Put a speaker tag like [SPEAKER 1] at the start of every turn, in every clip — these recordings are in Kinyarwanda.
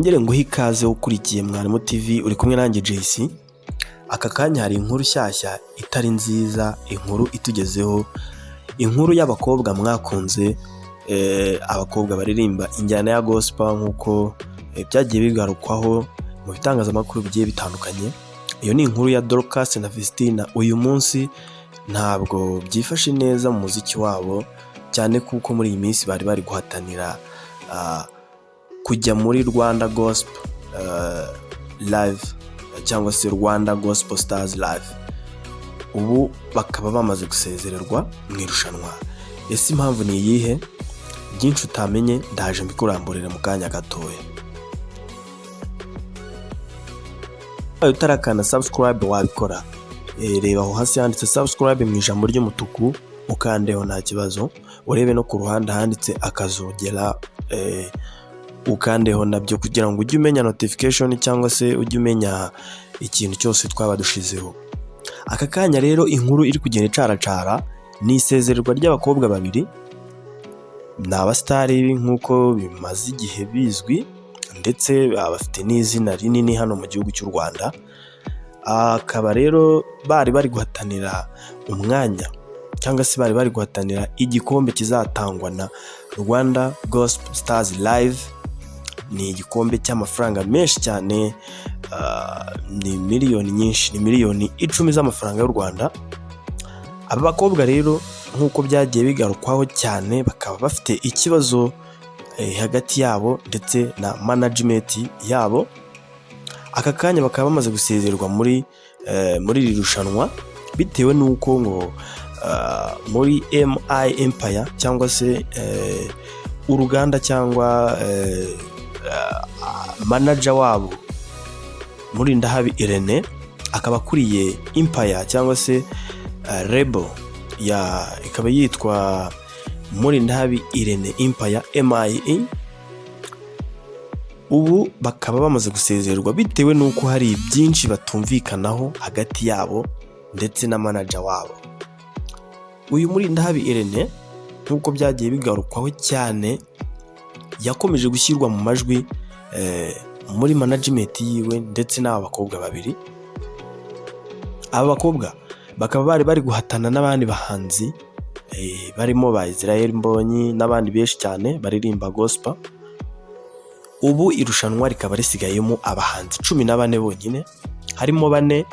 [SPEAKER 1] Nongere nguhe ikaze ukurikiye Mwarimu TV uri kumwe nanjye JC. Aka kanya hari inkuru shyashya itari nziza, inkuru itugezeho, inkuru y'abakobwa mwakunze, abakobwa baririmba injyana ya Gospol nkuko byagiye bigarukwaho mu bitangazamakuru bigiye bitandukanye. Iyo ni inkuru ya Dorcas na Vestina. Uyu munsi ntabwo byifashe neza mu muziki wabo, cyane kuko muri iyi minsi bari guhatanira kujya muri Rwanda Gospel live cyangwa se Rwanda Gospel Stars live. Ubu bakaba bamaze gusezererwa mu irushanwa. Ese impamvu ni iyihe? Byinshi utamenye ndaje mbikuramburira mu kanya gatoya. Utarakana subscribe wabikora. Reba aho hasi handitse subscribe mu ijambo ry'umutuku, ukandeho nta kibazo. Urebe no ku ruhande handitse akazogera, ukandeho nabyo kugira ngo ujye umenya notification cyangwa se ujye umenya ikintu cyose twaba dushizeho. Aka kanya rero inkuru iri kugenda icaracara ni isezererwa ry'abakobwa babiri. Ni abastari nkuko bimaze igihe bizwi, ndetse bafite n'izina rinini hano mu gihugu cy'u Rwanda. Akaba rero bari guhatanira umwanya cyangwa se bari guhatanira igikombe kizatangwa na Rwanda Gospel Stars live. Ni igikombe cy'amafaranga menshi cyane, ni miliyoni nyinshi, ni miliyoni 10 z'amafaranga y'u Rwanda. Aba bakobwa rero nkuko byagiye bigarukwaho cyane, bakaba bafite ikibazo hagati yabo ndetse na management yabo. Aka kanya bakaba bamaze gusezererwa muri iri rushanwa, bitewe n'uko ngo muri MI Empire cyangwa se uruganda cyangwa manager wabo muri Ndahabi Irene akaba kuriye Empire cyangwa se label ikaba yitwa muri Ndahabi Irene Empire MIE. Ubu bakaba bamaze gusezererwa bitewe n'uko hari byinshi batumvikanaho hagati yabo ndetse na manager wabo. Uyu muri Ndahabi Irene nkuko byagiye bigarukwaho cyane, yakomeje gushyirwa mu majwi muri management yiwe ndetse n'aba bakobwa babiri. Aba bakobwa bakaba bari guhatana n'abandi bahanzi barimo Israel Mbonyi n'abandi benshi cyane baririmba Gospel. Ubu irushanwa rikaba risigayemo abahanzi 14 bonyine, harimo 4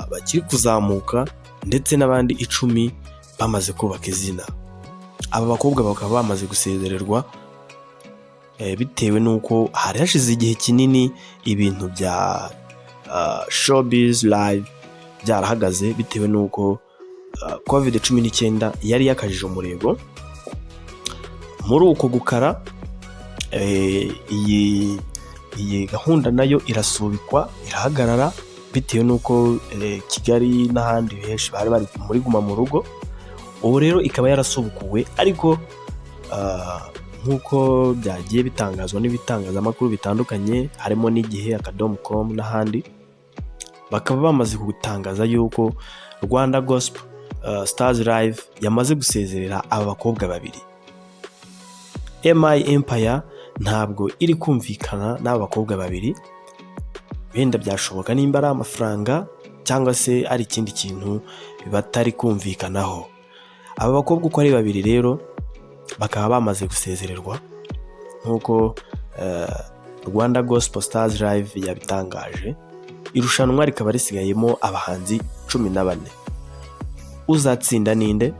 [SPEAKER 1] bakiri kuzamuka ndetse n'abandi 10 bamaze kubaka izina. Aba bakobwa bakaba bamaze gusezererwa bitewe n'uko hari hashize igihe kinini ibintu bya showbiz live byarahagaze, bitewe n'uko COVID-19 yari yakajije umurego. Muri uko gukara, iyi gahunda nayo irasubikwa, irahagarara, bitewe n'uko Kigali n'ahandi henshi bari muri guma mu rugo. Ubu rero ikaba yarasubukuwe, ariko nkuko byagiye bitangazwa n'ibitangazamakuru bitandukanye, harimo n'igihe.com n'ahandi, bakaba bamaze gutangaza yuko Rwanda Gospel Stars live yamaze gusezerera aba bakobwa babiri. MI Empire ntabwo iri kumvikana n'aba bakobwa babiri, wenda byashoboka nimba ari amafaranga cyangwa se ari ikindi kintu batari kumvikanaho. Aba bakobwa uko ari babiri rero bakaba bamaze gusezererwa nkuko Rwanda Gospel Stars live yabitangaje. Irushanwa rikaba risigayemo abahanzi 14. Uzatsinda ninde?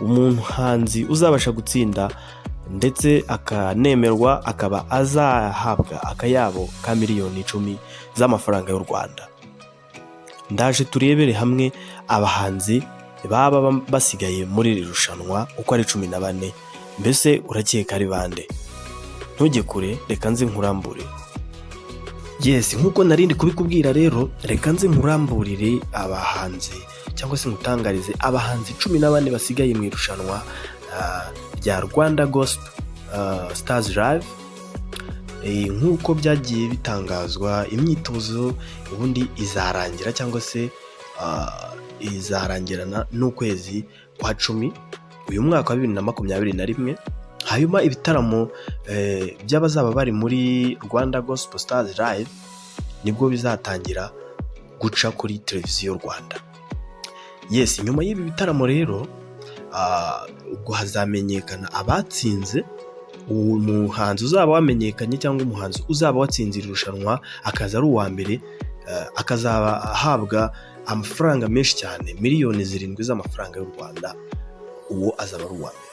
[SPEAKER 1] Umuntu hanzi uzabasha gutsinda ndetse akanemerwa akaba azahabwa akayabo ka miliyoni 10 z'amafaranga y'u Rwanda. Ndaje turebere hamwe abahanzi baba basigaye muri iri rushanwa uko ari 14. Mbese urakeka ari bande? Ntujye kure, reka nze nkurambure. Yes, nkuko narindi kubikubwira rero, reka nze nkuramburire abahanzi cyangwa se ngutangarize abahanzi 14 basigaye mu irushanwa rya Rwanda Gospel Stars live. Nkuko byagiye bitangazwa, imyitozo ubundi izarangira cyangwa se izarangirana n'ukwezi kwa 10 uyu mwaka wa 2021, Hanyuma ibitaramo by'abazaba bari muri Rwanda Gospel Stars Live nibwo bizatangira guca kuri televiziyo Rwanda. Yes, nyuma y'ibi bitaramo rero ubwo hazamenyekana abatsinze, umuhanzi uzaba wamenyekanye cyangwa umuhanzi uzaba watsinze irushanwa akaza ari uwa mbere, akazaba ahabwa amafaranga menshi cyane, miliyoni 7 z'amafaranga y'u Rwanda. Uwo azaba ari uwa mbere.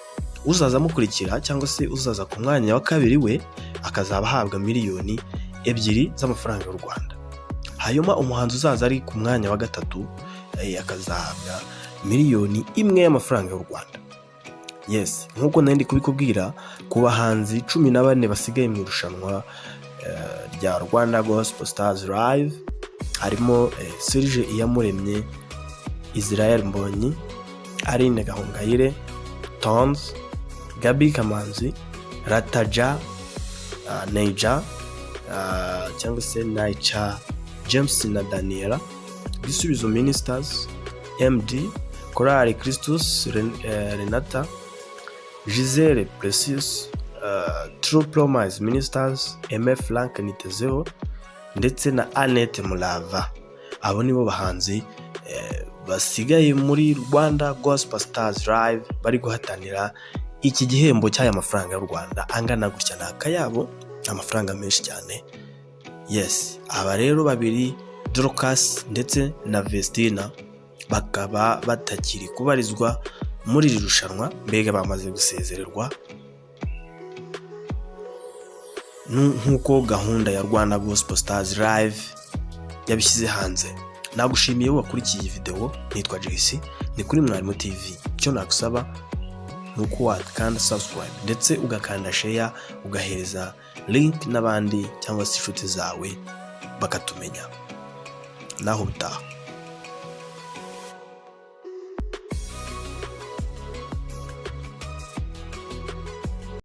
[SPEAKER 1] Uzaza mukurikira cyangwa se uzaza ku mwanya wa kabiri we akazaba ahabwa miliyoni 2 z'amafaranga y'u Rwanda. Hanyuma umuhanzi uzaza ari ku mwanya wa gatatu akazahabwa miliyoni 1 y'amafaranga y'u Rwanda. Yes, nkuko nandi kubikubwira, ku bahanzi 14 basigaye mu irushanwa rya Rwanda Gospel Stars Live harimo Serge Iyamuremye, Israel Mbonyi, Aline Gahongayire, Tons, Gabi Kamanzi, Rataja, Neija, cyangwa se Naicha, James na Daniela, Gisubizo Ministers, MD, Korali Christus, Renata, Gisele Precious, True Promise Ministers, MF Frank Nitezeho ndetse na Annette Mulava. Abo nibo bahanzi basigaye muri Rwanda Gospel Stars Live bari guhatanira iki gihembo cy'aya mafaranga y'u Rwanda angana gutya n'akayabo, amafaranga menshi cyane. Yes, aba rero babiri Dorcas ndetse na Vestina bakaba batakiri kubarizwa muri iri rushanwa, mbega bamaze gusezererwa nkuko gahunda ya Rwanda Gospel Stars Live yabishyize hanze. Nagushimiye wakurikiye iyi video. Nitwa JC, ni kuri Mwarimu TV. Icyo nagusaba nuko wakanda subscribe ndetse ugakanda share, ugahereza link n'abandi cyangwa se inshuti zawe bakatumenya. Naho utaha.